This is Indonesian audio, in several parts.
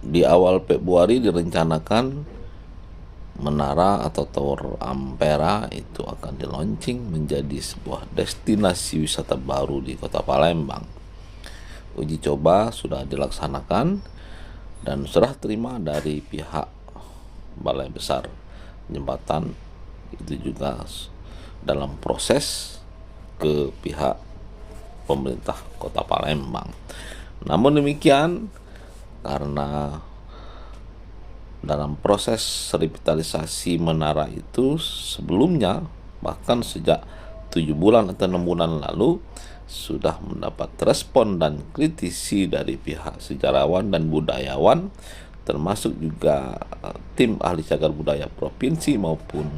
di awal Februari direncanakan menara atau Tower Ampera itu akan di-launching menjadi sebuah destinasi wisata baru di Kota Palembang. Uji coba sudah dilaksanakan dan serah terima dari pihak Balai Besar Jembatan itu juga dalam proses ke pihak pemerintah Kota Palembang. Namun demikian, karena dalam proses revitalisasi menara itu sebelumnya, bahkan sejak 7 bulan atau 6 bulan lalu, sudah mendapat respon dan kritisi dari pihak sejarawan dan budayawan, termasuk juga tim ahli cagar budaya provinsi maupun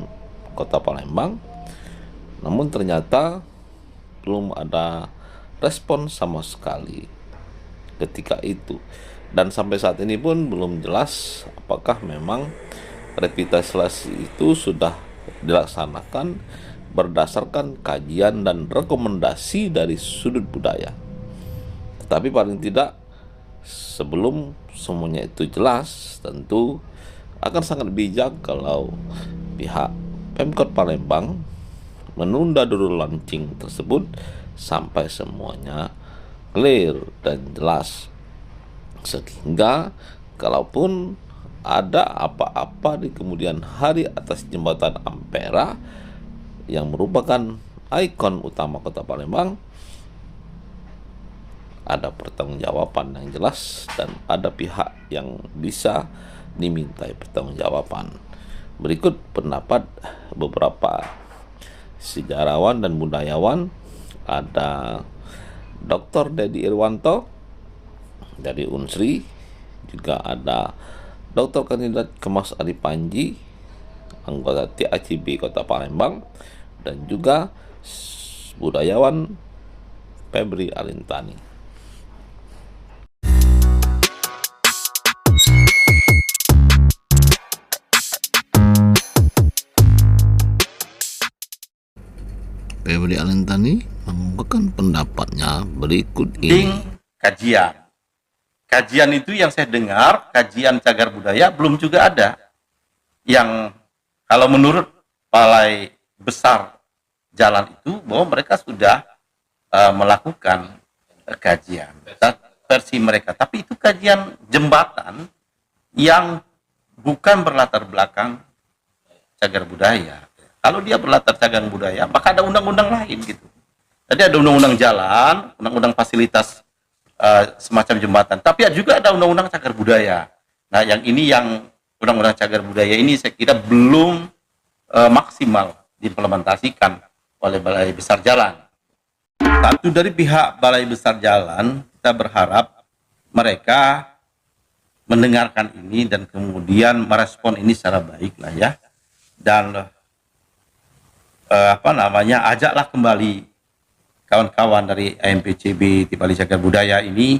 Kota Palembang. Namun ternyata belum ada respon sama sekali ketika itu, dan sampai saat ini pun belum jelas apakah memang revitalisasi itu sudah dilaksanakan berdasarkan kajian dan rekomendasi dari sudut budaya. Tetapi paling tidak sebelum semuanya itu jelas, tentu akan sangat bijak kalau pihak Pemkot Palembang menunda dulu launching tersebut sampai semuanya clear dan jelas, sehingga kalaupun ada apa-apa di kemudian hari atas jembatan Ampera yang merupakan ikon utama Kota Palembang, ada pertanggungjawaban yang jelas dan ada pihak yang bisa dimintai pertanggungjawaban. Berikut pendapat beberapa sejarawan dan budayawan. Ada Dr. Dedi Irwanto dari Unsri, juga ada Dr. Kandidat Kemas Adi Panji, anggota TACB Kota Palembang, dan juga budayawan Febri Alintani. Febri Alintani mengungkapkan pendapatnya berikut ini. Kajian. Kajian itu yang saya dengar, kajian cagar budaya belum juga ada. Yang kalau menurut Balai Besar Jalan itu, bahwa mereka sudah melakukan kajian versi mereka. Tapi itu kajian jembatan yang bukan berlatar belakang cagar budaya. Kalau dia berlatar cagar budaya, maka ada undang-undang lain gitu. Jadi ada undang-undang jalan, undang-undang fasilitas semacam jembatan, tapi juga ada undang-undang cagar budaya. Nah, yang ini yang undang-undang cagar budaya ini saya kira belum maksimal diimplementasikan oleh Balai Besar Jalan. Satu, dari pihak Balai Besar Jalan, kita berharap mereka mendengarkan ini dan kemudian merespon ini secara baik lah ya. Dan ajaklah kembali kawan-kawan dari AMPCB Tipali Cagar Budaya ini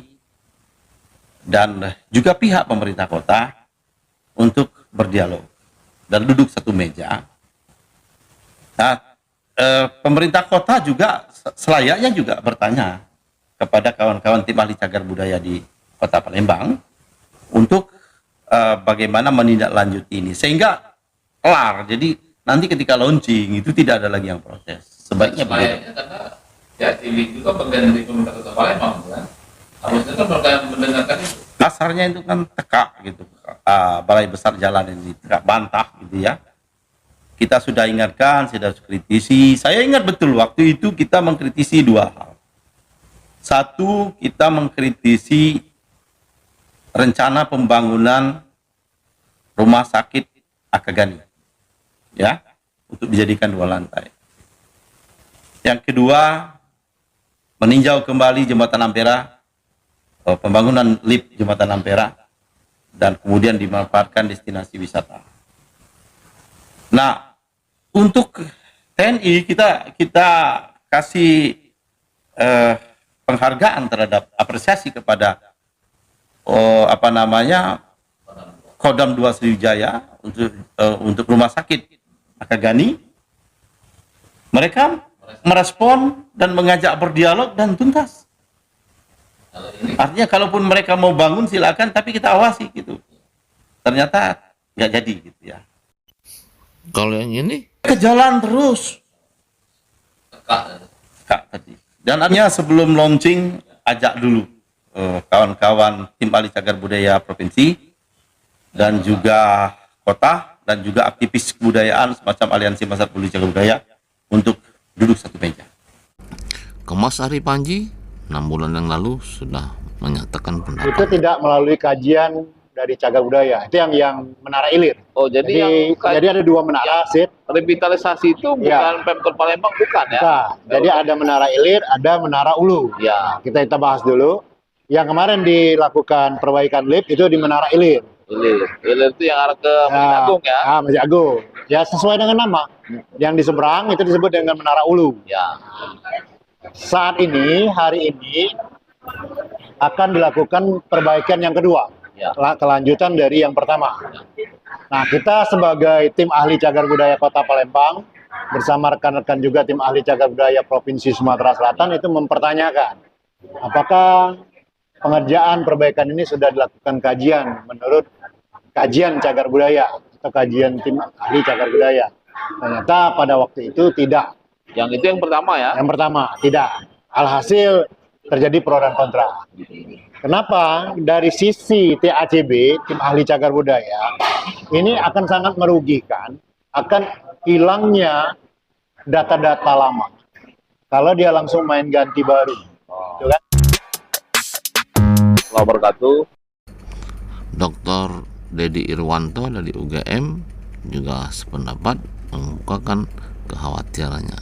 dan juga pihak pemerintah kota untuk berdialog dan duduk satu meja. Nah, pemerintah kota juga selayaknya juga bertanya kepada kawan-kawan tim ahli cagar budaya di Kota Palembang untuk bagaimana menindaklanjuti ini sehingga kelar. Jadi nanti ketika launching itu tidak ada lagi yang protes. Sebaiknya begitu. Karena ya TV juga bagian dari pemerintah Kota Palembang kan. Harusnya kan mereka mendengarkan itu. Kasarnya itu kan teka gitu. Balai Besar Jalan ini tidak bantah gitu ya. Kita sudah ingatkan, sudah kritisi. Saya ingat betul waktu itu kita mengkritisi dua hal. Satu, kita mengkritisi rencana pembangunan rumah sakit Akagani, ya, untuk dijadikan 2 lantai. Yang kedua, meninjau kembali jembatan Ampera, pembangunan lift jembatan Ampera, dan kemudian dimanfaatkan destinasi wisata. Nah, untuk TNI kita kasih penghargaan terhadap apresiasi kepada Kodam 2 Sriwijaya untuk rumah sakit Akagani. Mereka merespon dan mengajak berdialog dan tuntas. Artinya kalaupun mereka mau bangun silakan, tapi kita awasi gitu. ternyata nggak jadi gitu ya. Kalau yang ini Ke jalan terus. Kak tadi. Dan artinya sebelum launching ajak dulu kawan-kawan tim ahli cagar budaya provinsi dan juga kota dan juga aktivis kebudayaan semacam Aliansi Masyarakat Peduli Cagar Budaya untuk duduk satu meja. ke Mas Ari Panji 6 bulan yang lalu sudah menyatakan Itu pendapat. tidak melalui kajian dari cagar budaya. Itu yang Menara Ilir. Oh, jadi Jadi ada dua menara, Sid. revitalisasi itu bukan Ya. Pemkot Palembang, bukan ya? Bukan. Jadi ada Menara Ilir, ada Menara Ulu. Ya, Kita bahas dulu. Yang kemarin dilakukan perbaikan lift itu di Menara Ilir. Ilir itu yang arah ke Masjid Agung ya? Masjid Agung. Ya sesuai dengan nama. Yang di seberang itu disebut dengan Menara Ulu. Ya. Saat ini, hari ini akan dilakukan perbaikan yang kedua. Ya. Kelanjutan dari yang pertama. Nah, kita sebagai tim ahli cagar budaya Kota Palembang bersama rekan-rekan juga tim ahli cagar budaya Provinsi Sumatera Selatan itu mempertanyakan apakah pengerjaan perbaikan ini sudah dilakukan kajian menurut kajian cagar budaya atau kajian tim ahli cagar budaya. Ternyata pada waktu itu tidak. Yang itu yang pertama ya? Yang pertama, tidak. Alhasil terjadi pro dan kontra. Kenapa? Dari sisi TACB, tim ahli cagar budaya, ini akan sangat merugikan, akan hilangnya data-data lama. Kalau dia langsung main ganti baru. Gitu kan? Assalamualaikum wabarakatuh. Dr. Dedi Irwanto dari UGM juga sependapat mengemukakan kekhawatirannya.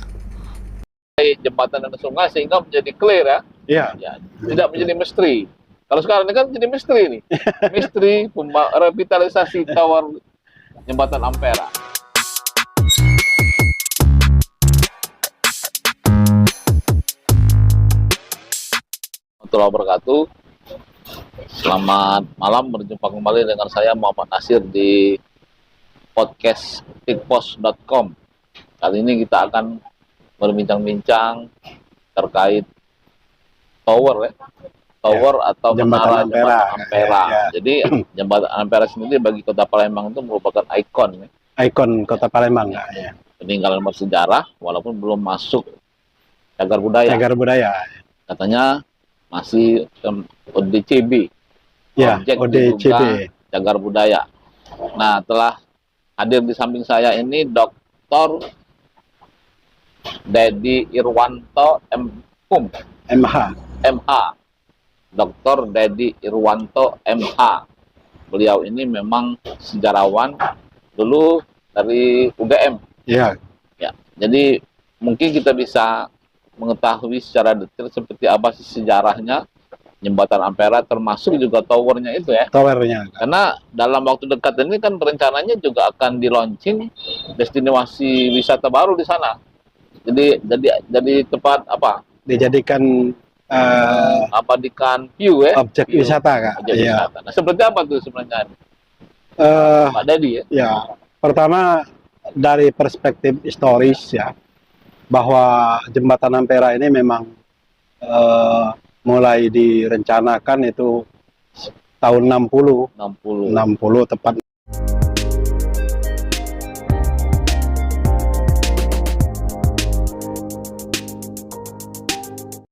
Jembatan dan sungai sehingga menjadi clear ya? Iya. Ya, tidak menjadi misteri. Kalau sekarang ini kan jadi misteri nih. Misteri revitalisasi tower jembatan Ampera. Warahmatullahi wabarakatuh. Selamat malam, berjumpa kembali dengan saya Muhammad Nasir di podcast tikpos.com. Kali ini kita akan berbincang-bincang terkait tower ya. Tower atau menara jembatan Ampera. Ya. Jadi jembatan Ampera sendiri bagi Kota Palembang itu merupakan ikon ya. Ikon Kota Palembang ya. Peninggalan bersejarah walaupun belum masuk cagar budaya. Cagar budaya. Katanya masih ODCB. Ya, Objek ODCB. diduga cagar budaya. Nah, telah hadir di samping saya ini Dr. Dedi Irwanto MH. MH. Dr. Dedi Irwanto MH. Beliau ini memang sejarawan dulu dari UGM. Ya. Ya, jadi mungkin kita bisa mengetahui secara detail seperti apa sih sejarahnya jembatan Ampera termasuk juga towernya itu ya. Towernya. Karena dalam waktu dekat ini kan rencananya juga akan di launching destinasi wisata baru di sana. Jadi tempat apa? Dijadikan Abadikan view ya. objek View. wisata Kak. Objek Iya. wisata. Nah, seperti apa tuh sebenarnya Pak Dedi ya? Ya, pertama dari perspektif historis ya, bahwa jembatan Ampera ini memang mulai direncanakan itu tahun 60 60. 60 tepat